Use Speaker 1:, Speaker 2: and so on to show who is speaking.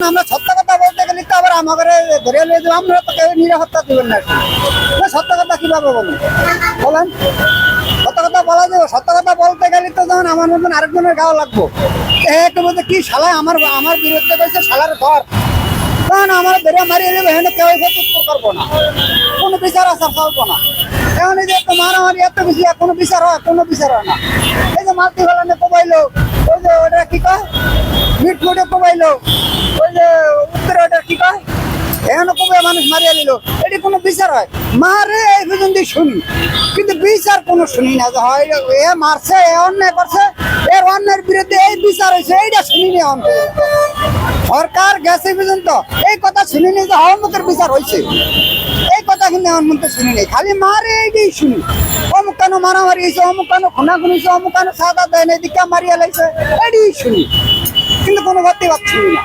Speaker 1: আমরা সত্য কথা বলতে গেলে তো আবার আমাদের ধরে নিয়ে যাবো, আমরা তো কেউ নিরাপত্তা দেবেন না। সত্য কথা কিভাবে বলুন বলেন? সত্য কথা বলা যাবে? সত্য কথা বলতে গেলে তো যেমন আমার মতন আরেকজনের গাও লাগবো। একটু বলতে কি শালা আমার আমার বিরুদ্ধে বলছে শালার ঘর, কারণ আমার বেড়ে মারিয়ে নেবে, হেন কেউ উত্তর করবো না, কোনো বিচার আসার চলবো না। এখন এই যে এত মারামারি এত বেশি, কোনো বিচার হয়? কোনো বিচার হয় না। এই যে মাতৃ ফেলানে কমাইলো, ওই যে ওটা কি কয় মিট ফুটে কমাইলো, ওই যে উত্তরে ওটা কি কয় এখনো কবে মানুষ মারিয়া নিল, এটি কোনো বিচার হয়? মারে এই পর্যন্ত শুনি, কিন্তু বিচার কোনো শুনি না যে হয় এ মারছে, এ অন্যায় করছে, এর অন্যায়ের বিরুদ্ধে এই বিচার হয়েছে, এইটা শুনিনি। সরকার গেছে পর্যন্ত এই কথা শুনিনি যে অমুকের বিচার হয়েছে, এই কথা কিন্তু আমার মধ্যে শুনিনি। খালি মারে এইটাই শুনি, অমুক কেন মারামারি হয়েছে, অমুক কেন খুনাখুনি হয়েছে, অমুক কেন সাদা দেয় না, এদিকে মারিয়া লাগছে, এটাই শুনি, কিন্তু কোনো ভর্তি ভাব শুনি না।